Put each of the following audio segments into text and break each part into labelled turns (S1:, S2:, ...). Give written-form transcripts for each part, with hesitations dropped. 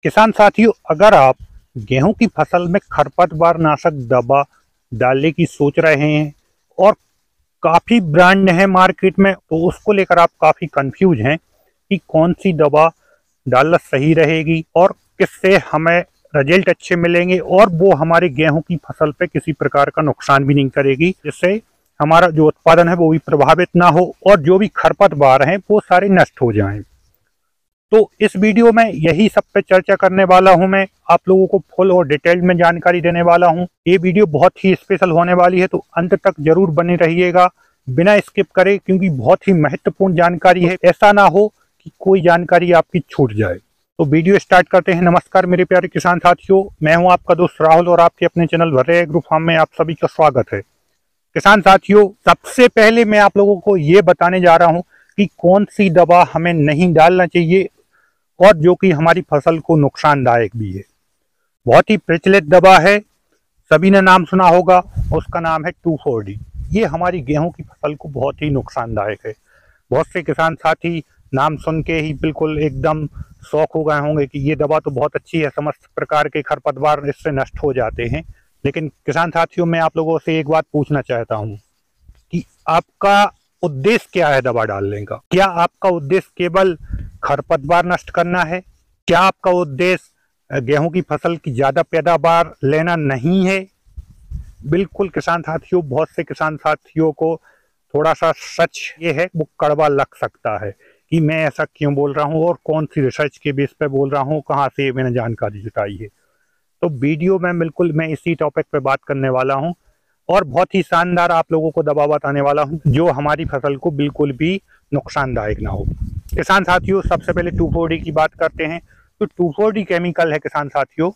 S1: किसान साथियों, अगर आप गेहूं की फसल में खरपतवार नाशक दवा डालने की सोच रहे हैं और काफ़ी ब्रांड है मार्केट में, तो उसको लेकर आप काफ़ी कंफ्यूज हैं कि कौन सी दवा डालना सही रहेगी और किससे हमें रिजल्ट अच्छे मिलेंगे और वो हमारे गेहूं की फसल पे किसी प्रकार का नुकसान भी नहीं करेगी, जिससे हमारा जो उत्पादन है वो भी प्रभावित ना हो और जो भी खरपतवार हैं वो सारे नष्ट हो जाएं। तो इस वीडियो में यही सब पे चर्चा करने वाला हूं। मैं आप लोगों को फुल और डिटेल में जानकारी देने वाला हूं। ये वीडियो बहुत ही स्पेशल होने वाली है, तो अंत तक जरूर बने रहिएगा बिना स्किप करे, क्योंकि बहुत ही महत्वपूर्ण जानकारी है। ऐसा ना हो कि कोई जानकारी आपकी छूट जाए। तो वीडियो स्टार्ट करते हैं। नमस्कार मेरे प्यारे किसान साथियों, मैं हूं आपका दोस्त राहुल और आपके अपने चैनल भर्रे एग्रो फार्म में आप सभी का स्वागत है। किसान साथियों, सबसे पहले मैं आप लोगों को ये बताने जा रहा हूं कि कौन सी दवा हमें नहीं डालना चाहिए और जो कि हमारी फसल को नुकसानदायक भी है। बहुत ही प्रचलित दवा है, सभी ने नाम सुना होगा, उसका नाम है 2,4-D। ये हमारी गेहूं की फसल को बहुत ही नुकसानदायक है। बहुत से किसान साथी नाम सुन के ही बिल्कुल एकदम शौक हो गए होंगे कि ये दवा तो बहुत अच्छी है, समस्त प्रकार के खरपतवार इससे नष्ट हो जाते हैं। लेकिन किसान साथियों, मैं आप लोगों से एक बात पूछना चाहता हूँ कि आपका उद्देश्य क्या है दवा डालने का? क्या आपका उद्देश्य केवल खरपतवार नष्ट करना है? क्या आपका उद्देश्य गेहूं की फसल की ज्यादा पैदावार लेना नहीं है? बिल्कुल किसान साथियों, बहुत से किसान साथियों को थोड़ा सा सच ये है वो कड़वा लग सकता है कि मैं ऐसा क्यों बोल रहा हूं और कौन सी रिसर्च के बेस पे बोल रहा हूं, कहां से मैंने जानकारी जुटाई है। तो वीडियो में बिल्कुल मैं इसी टॉपिक पे बात करने वाला हूं और बहुत ही शानदार आप लोगों को दवा बताने वाला हूं जो हमारी फसल को बिल्कुल भी नुकसानदायक ना हो। किसान साथियों, सबसे पहले 2,4-D की बात करते हैं। तो 2,4-D केमिकल है किसान साथियों।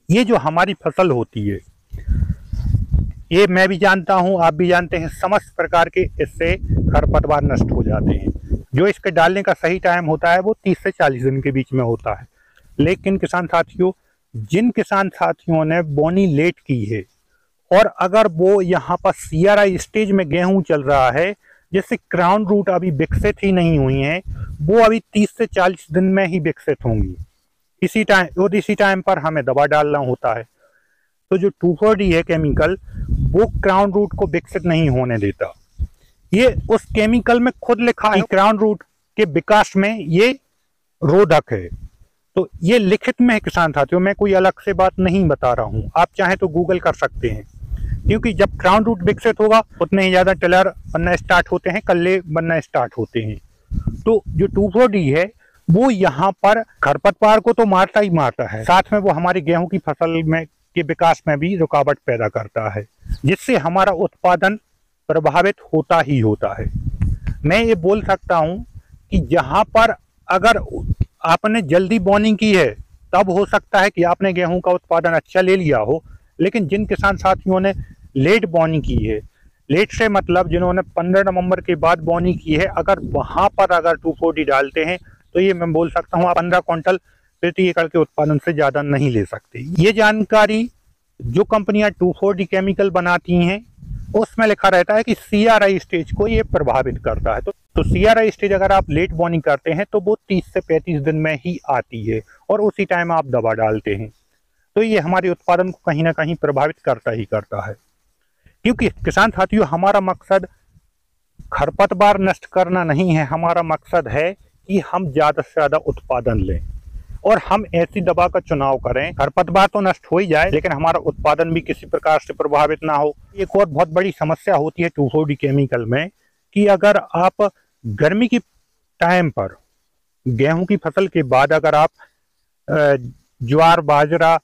S1: ये जो हमारी फसल होती है, ये मैं भी जानता हूं, आप भी जानते हैं, समस्त प्रकार के इससे खरपतवार नष्ट हो जाते हैं। जो इसके डालने का सही टाइम होता है वो 30 से 40 दिन के बीच में होता है। लेकिन किसान साथियों, जिन किसान साथियों ने बोनी लेट की है और अगर वो यहाँ पर CRI स्टेज में गेहूं चल रहा है, जिससे क्राउन रूट अभी विकसित ही नहीं हुई हैं, वो अभी 30 से 40 दिन में ही विकसित होंगी। इसी टाइम पर हमें दवा डालना होता है। तो जो 2,4-D है केमिकल, वो क्राउन रूट को विकसित नहीं होने देता। ये उस केमिकल में खुद लिखा है क्राउन रूट के विकास में ये रोधक है। तो ये लिखित में है किसान साथियों, मैं कोई अलग से बात नहीं बता रहा हूँ। आप चाहें तो गूगल कर सकते हैं, क्योंकि जब क्राउन रूट विकसित होगा उतने ही ज्यादा टिलर बनना स्टार्ट होते हैं, कल्ले बनना स्टार्ट होते हैं। तो जो 2,4-D है वो यहाँ पर खरपतवार को तो मारता ही मारता है, साथ में वो हमारी गेहूं की फसल में के विकास में भी रुकावट पैदा करता है, जिससे हमारा उत्पादन प्रभावित होता ही होता है। मैं ये बोल सकता हूँ कि जहाँ पर अगर आपने जल्दी बॉर्निंग की है तब हो सकता है कि आपने गेहूं का उत्पादन अच्छा ले लिया हो। लेकिन जिन किसान साथियों ने लेट बॉर्निंग की है, लेट से मतलब जिन्होंने 15 नवंबर के बाद बॉर्निंग की है, अगर वहां पर अगर 2,4-D डालते हैं तो ये मैं बोल सकता हूँ 15 क्विंटल प्रति एकड़ के उत्पादन से ज्यादा नहीं ले सकते। ये जानकारी जो कंपनियां 2,4-D केमिकल बनाती हैं उसमें लिखा रहता है कि CRI स्टेज को ये प्रभावित करता है। तो CRI स्टेज अगर आप लेट बॉर्निंग करते हैं तो वो 30 से 35 दिन में ही आती है और उसी टाइम आप दवा डालते हैं। तो ये हमारे उत्पादन को कहीं ना कहीं प्रभावित करता ही करता है, क्योंकि किसान साथियों, हमारा मकसद खरपतवार नष्ट करना नहीं है। हमारा मकसद है कि हम ज्यादा से ज्यादा उत्पादन लें और हम ऐसी दवा का चुनाव करें, खरपतवार तो नष्ट हो ही जाए लेकिन हमारा उत्पादन भी किसी प्रकार से प्रभावित ना हो। एक और बहुत बड़ी समस्या होती है 2,4-D केमिकल में कि अगर आप गर्मी की टाइम पर गेहूं की फसल के बाद अगर आप ज्वार, बाजरा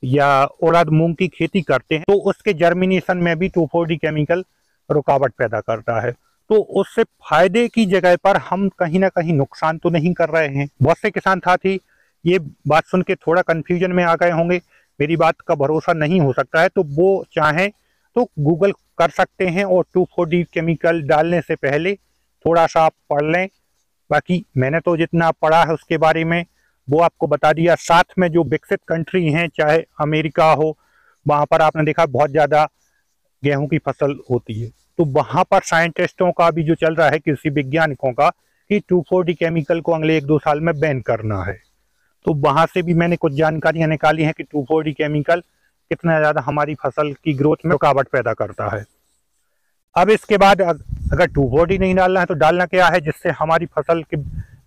S1: या उड़द, मूंग की खेती करते हैं तो उसके जर्मिनेशन में भी 2,4-D केमिकल रुकावट पैदा करता है। तो उससे फायदे की जगह पर हम कहीं ना कहीं नुकसान तो नहीं कर रहे हैं। बहुत से किसान साथी ये बात सुन के थोड़ा कंफ्यूजन में आ गए होंगे, मेरी बात का भरोसा नहीं हो सकता है, तो वो चाहें तो गूगल कर सकते हैं और 2,4-D केमिकल डालने से पहले थोड़ा सा आप पढ़ लें। बाकी मैंने तो जितना पढ़ा है उसके बारे में वो आपको बता दिया। साथ में जो विकसित कंट्री हैं, चाहे अमेरिका हो, वहाँ पर आपने देखा बहुत ज़्यादा गेहूं की फसल होती है, तो वहाँ पर साइंटिस्टों का भी जो चल रहा है, कृषि वैज्ञानिकों का, कि 2,4-D केमिकल को अगले 1-2 साल में बैन करना है। तो वहां से भी मैंने कुछ जानकारियां निकाली हैं कि 2,4-D केमिकल कितना ज्यादा हमारी फसल की ग्रोथ में रुकावट पैदा करता है। अब इसके बाद अगर 2,4-D नहीं डालना है तो डालना क्या है जिससे हमारी फसल के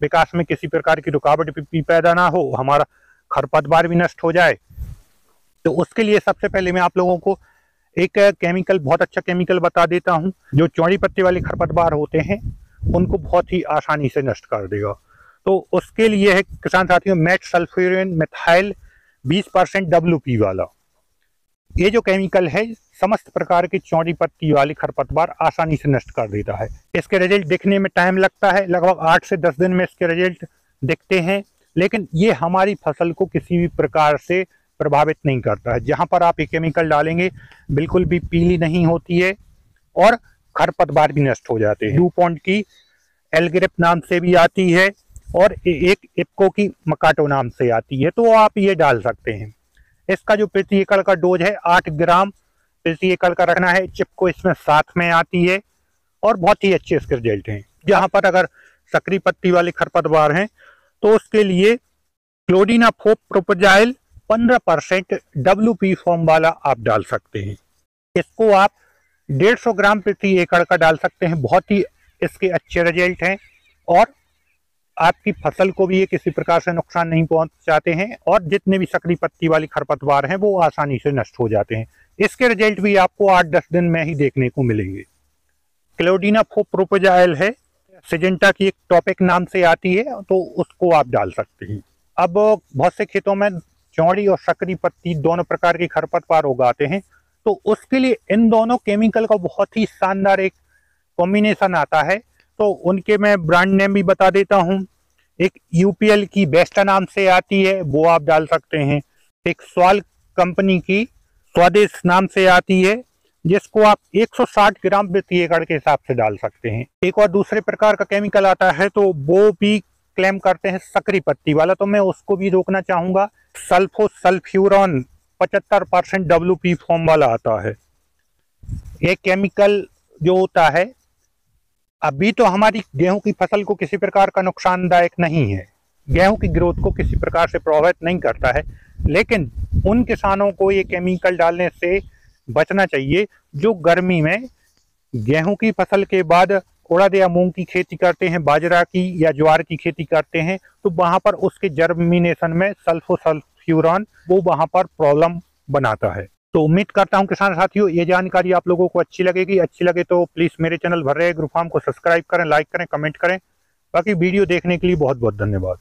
S1: विकास में किसी प्रकार की रुकावट भी पैदा ना हो, हमारा खरपतवार भी नष्ट हो जाए। तो उसके लिए सबसे पहले मैं आप लोगों को एक केमिकल, बहुत अच्छा केमिकल बता देता हूं, जो चौड़ी पत्ती वाले खरपतवार होते हैं उनको बहुत ही आसानी से नष्ट कर देगा। तो उसके लिए है किसान साथियों मेट सल्फ्यूरिन मिथाइल 20% WP वाला। ये जो केमिकल है समस्त प्रकार की चौड़ी पत्ती वाली खरपतवार आसानी से नष्ट कर देता है। इसके रिजल्ट दिखने में टाइम लगता है, लगभग 8 से 10 दिन में इसके रिजल्ट दिखते हैं, लेकिन ये हमारी फसल को किसी भी प्रकार से प्रभावित नहीं करता है। जहां पर आप ये केमिकल डालेंगे बिल्कुल भी पीली नहीं होती है और खरपतवार भी नष्ट हो जाते हैं। DuPont की एलग्रिप नाम से भी आती है और एक इप्को की मकाटो नाम से आती है, तो आप ये डाल सकते हैं। इसका जो प्रति एकड़ का डोज है 8 ग्राम प्रति एकड़ का रखना है। चिपको इसमें साथ में आती है और बहुत ही अच्छे इसके रिजल्ट हैं। जहां पर अगर सक्रिय पत्ती वाले खरपतवार हैं तो उसके लिए क्लोडिनाफोप प्रोपोजाइल 15% WP फॉर्म वाला आप डाल सकते हैं। इसको आप 150 ग्राम प्रति एकड़ का डाल सकते हैं। बहुत ही इसके अच्छे रिजल्ट हैं और आपकी फसल को भी ये किसी प्रकार से नुकसान नहीं पहुंचाते हैं और जितने भी सक्रिय पत्ती वाली खरपतवार हैं वो आसानी से नष्ट हो जाते हैं। इसके रिजल्ट भी आपको 8-10 दिन में ही देखने को मिलेंगे। क्लोडिनाफोप प्रोपोजाइल है, सिजेंटा की एक टॉपिक नाम से आती है, तो उसको आप डाल सकते हैं। अब बहुत से खेतों में चौड़ी और सक्रिय पत्ती दोनों प्रकार की खरपतवार उगाते हैं, तो उसके लिए इन दोनों केमिकल का बहुत ही शानदार एक कॉम्बिनेशन आता है। तो उनके मैं ब्रांड नेम भी बता देता हूं। एक UPL की बेस्टा नाम से आती है, वो आप डाल सकते हैं। एक स्वाल कंपनी की स्वदेश नाम से आती है, जिसको आप 160 ग्राम प्रति एकड़ के हिसाब से डाल सकते हैं। एक और दूसरे प्रकार का केमिकल आता है, तो वो भी क्लेम करते हैं सक्रिय पत्ती वाला, तो मैं उसको भी रोकना चाहूंगा। सल्फोसल्फ्यूरॉन 75% WP फॉर्म वाला आता है। ये केमिकल जो होता है अभी तो हमारी गेहूं की फसल को किसी प्रकार का नुकसानदायक नहीं है, गेहूं की ग्रोथ को किसी प्रकार से प्रभावित नहीं करता है, लेकिन उन किसानों को ये केमिकल डालने से बचना चाहिए जो गर्मी में गेहूं की फसल के बाद उड़द या मूंग की खेती करते हैं, बाजरा की या ज्वार की खेती करते हैं, तो वहां पर उसके जर्मिनेशन में सल्फोसल्फ्यूरॉन वो वहां पर प्रॉब्लम बनाता है। तो उम्मीद करता हूं किसान साथियों ये जानकारी आप लोगों को अच्छी लगेगी। अच्छी लगे तो प्लीज मेरे चैनल भर रहे एग्रो फार्म को सब्सक्राइब करें, लाइक करें, कमेंट करें। बाकी वीडियो देखने के लिए बहुत बहुत धन्यवाद।